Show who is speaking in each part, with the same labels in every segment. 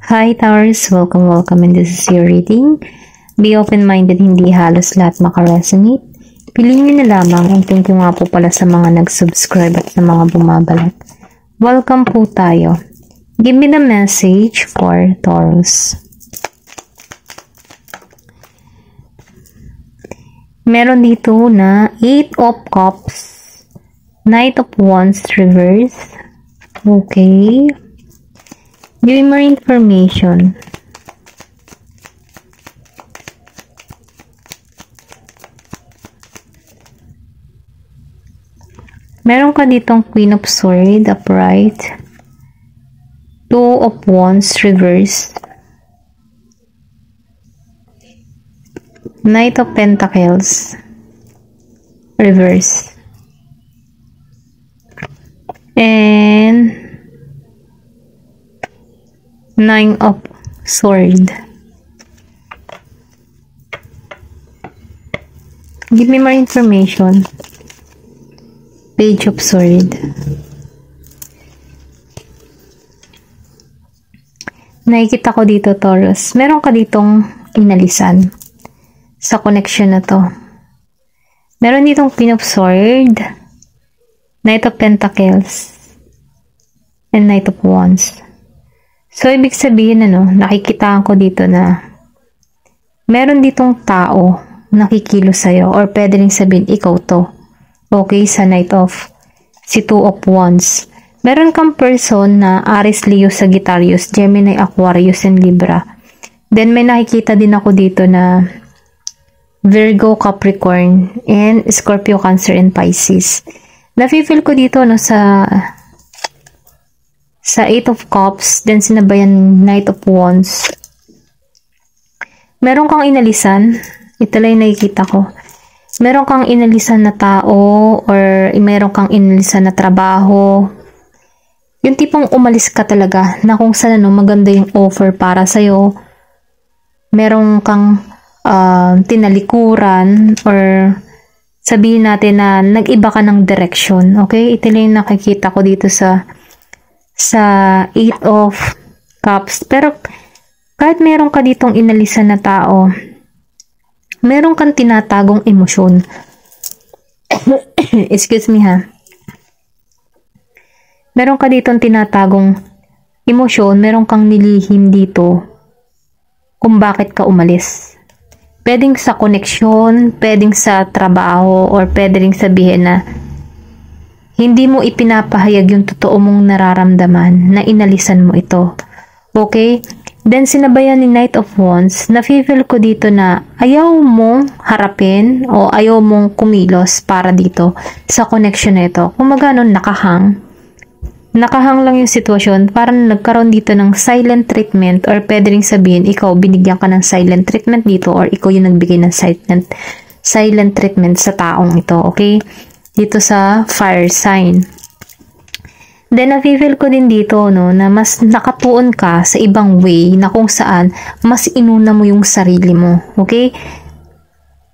Speaker 1: Hi Taurus, welcome and this is your reading. Be open-minded, hindi halos lahat makaresonate. Piliin nyo na lamang, and thank you nga po pala sa mga nag-subscribe at sa mga bumabalik. Welcome po tayo. Give me the message for Taurus. Meron dito na 8 of Cups, Knight of Wands reverse. Okay. Give me more information. Meron ka ditong Queen of Swords upright, 2 of Wands reverse, Knight of Pentacles reverse, and 9 of Swords. Give me more information. Page of Swords. Nakikita ko dito, Taurus. Meron ka ditong inalisan sa connection na to. Meron ditong Queen of Swords, Knight of Pentacles, and Knight of Wands. So, ibig sabihin, nakikitaan ko dito na meron ditong tao nakikilos sa'yo, or pwede rin sabihin, ikaw to. Okay, sa Knight of, si 2 of Wands. Meron kang person na Aries, Leo, Sagittarius, Gemini, Aquarius, and Libra. Then, may nakikita din ako dito na Virgo, Capricorn, and Scorpio, Cancer, and Pisces. Nafe-feel ko dito, sa 8 of Cups, then sinabayan Knight of Wands. Meron kang inalisan. Ito lang yung nakikita ko. Meron kang inalisan na tao, or meron kang inalisan na trabaho. Yung tipong umalis ka talaga, na kung saan maganda yung offer para sa'yo. Meron kang tinalikuran, or sabihin natin na nag-iba ka ng direction. Okay? Ito lang yung nakikita ko dito sa 8 of Cups. Pero kahit meron ka ditong inalisan na tao, meron kang tinatagong emosyon. Excuse me ha. Meron ka ditong tinatagong emosyon, meron kang nilihim dito kung bakit ka umalis. Pwedeng sa koneksyon, pwedeng sa trabaho, or pwede ring sabihin na hindi mo ipinapahayag yung totoo mong nararamdaman na inalisan mo ito. Okay? Then, sinabayan ni Knight of Wands, na-feel ko dito na ayaw mong harapin o ayaw mong kumilos para dito sa connection na ito. Kung magano, nakahang lang yung sitwasyon, parang nagkaroon dito ng silent treatment, or pwede rin sabihin, ikaw binigyan ka ng silent treatment dito, or ikaw yung nagbigay ng silent treatment sa taong ito. Okay? Dito sa fire sign. Then, na-feel ko din dito, na mas nakatuon ka sa ibang way, na kung saan, mas inuna mo yung sarili mo. Okay?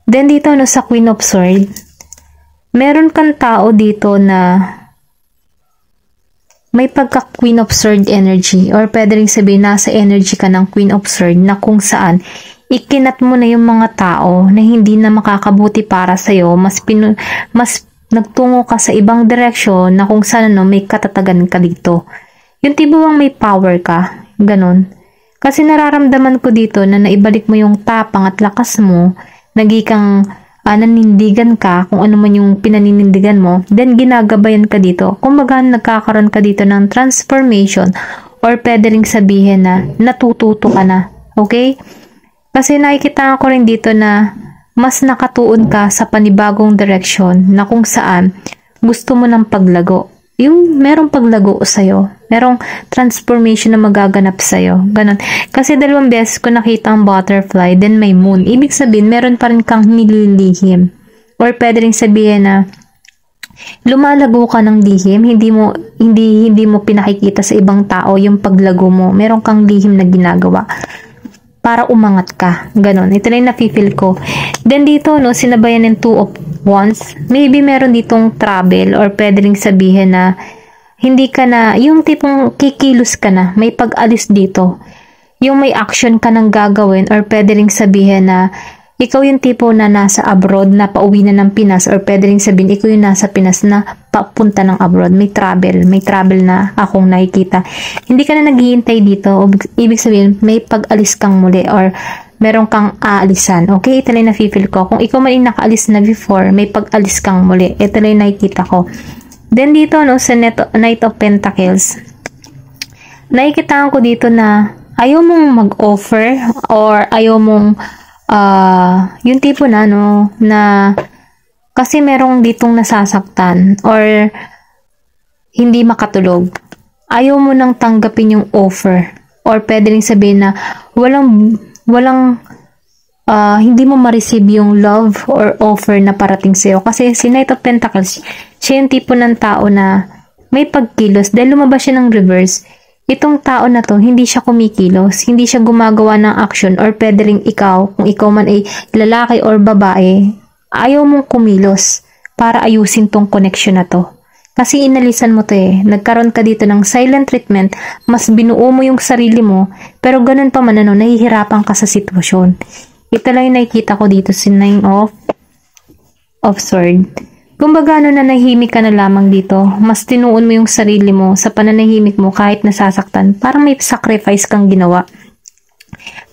Speaker 1: Then, dito, sa Queen of Swords, meron kang tao dito na may pagka-Queen of Swords energy, or pwede rin sabihin, nasa energy ka ng Queen of Swords, na kung saan, ikinat mo na yung mga tao na hindi na makakabuti para sa'yo, mas nagtungo ka sa ibang direksyon na kung saan may katatagan ka dito. Yung tipo bang may power ka, ganon. Kasi nararamdaman ko dito na naibalik mo yung tapang at lakas mo, nagikang nanindigan ka kung ano man yung pinaninindigan mo, then ginagabayan ka dito. Kumbaga nagkakaroon ka dito ng transformation, or pwede ring sabihin na natututo ka na. Okay? Kasi nakikita ko rin dito na mas nakatuon ka sa panibagong direksyon na kung saan gusto mo ng paglago. Yung merong paglago sa'yo. Merong transformation na magaganap sa'yo. Ganon. Kasi 2 beses ko nakita ang butterfly, then may moon. Ibig sabihin, meron pa rin kang nililihim. Or pwede rin sabihin na lumalago ka ng lihim, hindi mo pinakikita sa ibang tao yung paglago mo. Meron kang lihim na ginagawa para umangat ka. Ganon. Ito na yung nafe-feel ko. Then dito, sinabayan ng 2 of Wands. Maybe meron ditong travel, or pwede rin sabihin na hindi ka na, yung tipong kikilos ka na, may pag-alis dito. yung may action ka nang gagawin, or pwede ring sabihin na ikaw yung tipo na nasa abroad na pauwi na ng Pinas, or pwede ring sabihin ikaw yung nasa Pinas na papunta ng abroad. May travel na akong nakikita. Hindi ka na naghihintay dito. Ibig sabihin, may pag-alis kang muli, or meron kang aalisan. Okay, ito lang na-feel ko. Kung ikaw man yung nakaalis na before, may pag-alis kang muli. Ito lang nakikita ko. Then dito, no, sa Knight of Pentacles, nakikita ko dito na ayaw mong mag-offer, or ayaw mong yung tipo na, no, na kasi merong ditong nasasaktan or hindi makatulog. Ayaw mo nang tanggapin yung offer, or pwede rin sabihin na walang hindi mo ma-receive yung love or offer na parating sa'yo. Kasi si Knight of Pentacles, siya yung tipo ng tao na may pagkilos. Dahil lumabas siya ng reverse, itong tao na to, hindi siya kumikilos, hindi siya gumagawa ng action, or pwede rin ikaw, kung ikaw man ay lalaki or babae, ayaw mong kumilos para ayusin tong connection na to. Kasi inalisan mo to eh. Nagkaroon ka dito ng silent treatment, mas binuo mo yung sarili mo, pero ganun pa man ano, nahihirapan ka sa sitwasyon. Ito lang yung nakikita ko dito, si Nine of Swords. Kumbaga ano, nanahimik ka na lamang dito, mas tinuon mo yung sarili mo sa pananahimik mo kahit nasasaktan, parang may sacrifice kang ginawa.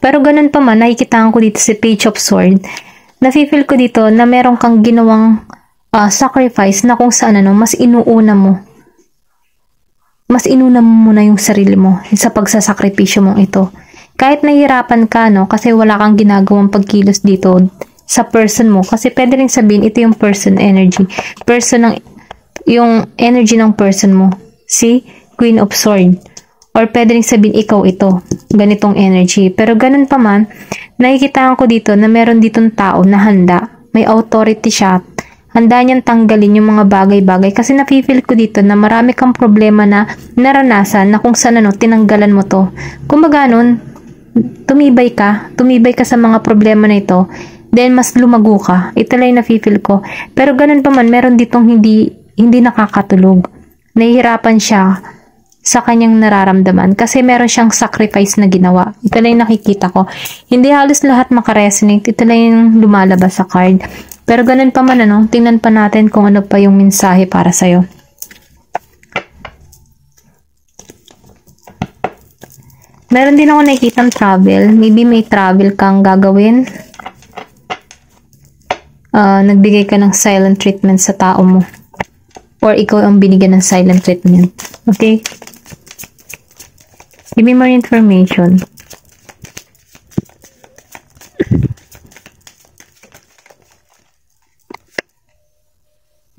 Speaker 1: Pero ganun pa man, nakikita ko dito si Page of Swords, nafe-feel ko dito na meron kang ginawang sacrifice na kung saan ano, mas inuuna mo muna yung sarili mo sa pagsasakripisyo mong ito. Kahit nahihirapan ka, no, kasi wala kang ginagawang pagkilos dito sa person mo, kasi pwede rin sabihin ito yung person energy, yung energy ng person mo, si Queen of Swords, or pwede rin sabihin ikaw ito, ganitong energy. Pero ganun pa man, nakikita ko dito na meron ditong tao na handa, may authority siya, handa niyang tanggalin yung mga bagay-bagay, kasi nafe-feel ko dito na marami kang problema na naranasan na kung saan ano, tinanggalan mo to. Kumbaga nun, tumibay ka sa mga problema na ito, then mas lumago ka. Ito lang yung nafe-feel ko. Pero ganun pa man, meron ditong hindi nakakatulog. Nahihirapan siya sa kanyang nararamdaman kasi meron siyang sacrifice na ginawa. Ito lang yung nakikita ko. Hindi halos lahat makaresonate. Ito lang yung lumalabas sa card. Pero ganun pa man, ano, tingnan pa natin kung ano pa yung mensahe para sa'yo. Meron din ako nakikitang travel. Maybe may travel kang gagawin. Nagbigay ka ng silent treatment sa tao mo, or ikaw ang binigyan ng silent treatment. Okay? Give me more information.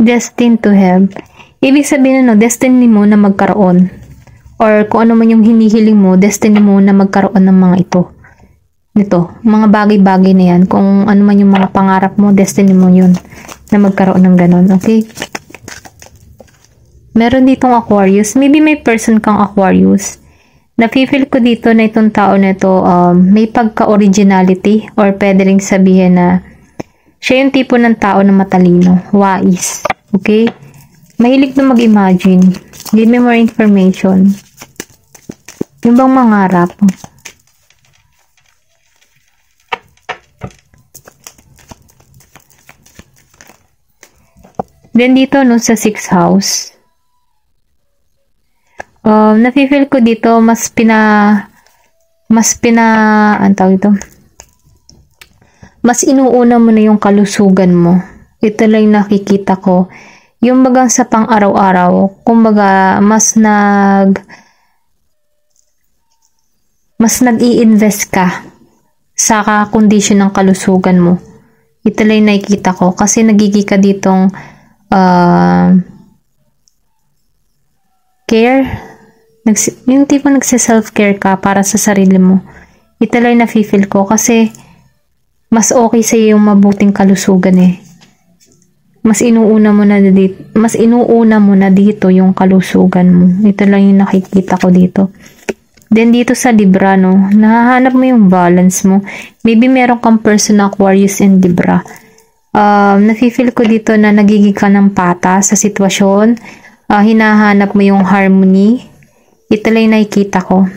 Speaker 1: Destined to have. Ibig sabihin no, destiny mo na magkaroon, or kung ano man yung hinihiling mo, destiny mo na magkaroon ng mga ito. Nito, mga bagay-bagay na yan. Kung ano man yung mga pangarap mo, destiny mo yun na magkaroon ng ganon. Okay? Meron ditong Aquarius. Maybe may person kang Aquarius. Nafe-feel ko dito na itong tao na ito, may pagka-originality, or pwede ring sabihin na siya yung tipo ng tao na matalino, wise. Okay? Mahilig na mag-imagine. Give me more information. Yung bang mangarap? Then dito, no, sa 6th house, nafe-feel ko dito, mas inuuna mo na yung kalusugan mo. Ito lang nakikita ko. Yung bagang sa pang-araw-araw, kumbaga, mas nag-i-invest ka sa kondisyon ng kalusugan mo. Ito lang nakikita ko, kasi nagigi ka ditong care, yung tipo nagse-self-care ka para sa sarili mo. Ito lang na-feel ko, kasi mas okay sa yung mabuting kalusugan eh. Mas inuuna mo na dito yung kalusugan mo. Ito lang yung nakikita ko dito. Then dito sa Libra, no, nahahanap mo yung balance mo. Maybe meron kang person na Aquarius and Libra. Nafe-feel ko dito na nagiging ka ng pata sa sitwasyon. Hinahanap mo yung harmony. Ito lang yung nakikita ko.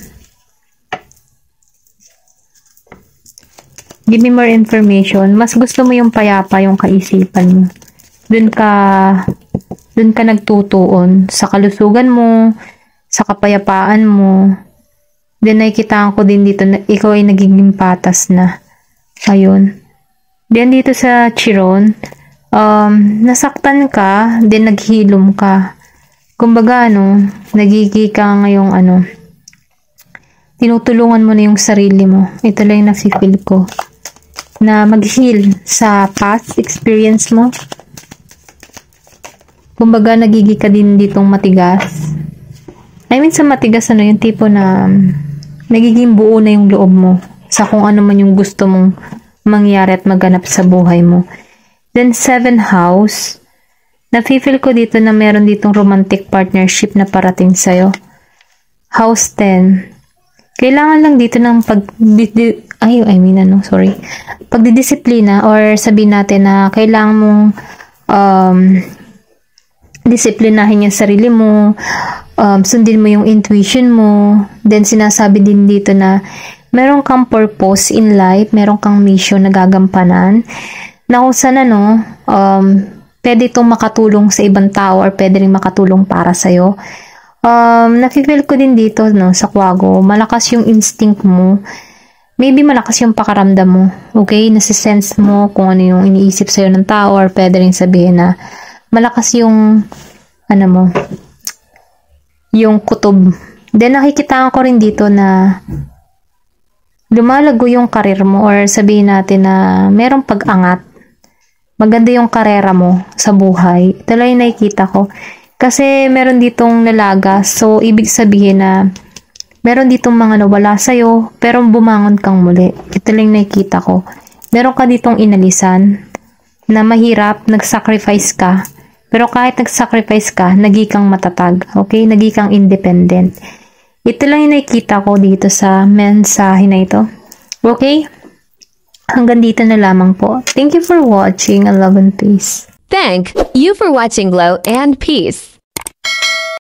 Speaker 1: Give me more information. Mas gusto mo yung payapa yung kaisipan mo. Dun ka nagtutuon sa kalusugan mo, sa kapayapaan mo. Then nakikitaan ko din dito na ikaw ay nagiging patas na. Ayun. Then dito sa Chiron, nasaktan ka, then naghilom ka. Kumbaga nagigi ka ngayong tinutulungan mo na yung sarili mo. Ito lang yung nafe-feel ko. Na mag-heal sa past experience mo. Kumbaga, nagigi ka din ditong matigas. I mean, sa matigas, yung tipo na nagiging buo na yung loob mo sa kung ano man yung gusto mong mangyari at maganap sa buhay mo. Then, 7th house. Nafe-feel ko dito na meron ditong romantic partnership na parating sa'yo. House 10. Kailangan lang dito ng pagdidisiplina or sabihin natin na kailangan mong disiplinahin yung sarili mo, sundin mo yung intuition mo. Then sinasabi din dito na meron kang purpose in life, meron kang mission na gagampanan na kung saan pwede itong makatulong sa ibang tao or pwede rin makatulong para sa'yo. Nafe-feel ko din dito sa Kwago, malakas yung instinct mo. Maybe malakas yung pakaramdam mo. Okay? Nasisense mo kung ano yung iniisip sa'yo ng tao or pwede rin sabihin na malakas yung yung kutob. Then nakikita ko rin dito na lumalago yung karir mo or sabihin natin na merong pag-angat. Maganda yung karera mo sa buhay. Ito lang yung nakikita ko. Kasi meron ditong nalagas. So, ibig sabihin na meron ditong mga nawala sa'yo, pero bumangon kang muli. Ito lang nakikita ko. Meron ka ditong inalisan na mahirap, nag-sacrifice ka. Pero kahit nag-sacrifice ka, naging kang matatag. Okay? Naging kang independent. Ito lang yung nakikita ko dito sa mensahe na ito. Okay? Hanggang dito na lamang po. Thank you for watching. I love and peace.
Speaker 2: Thank you for watching Glow and Peace.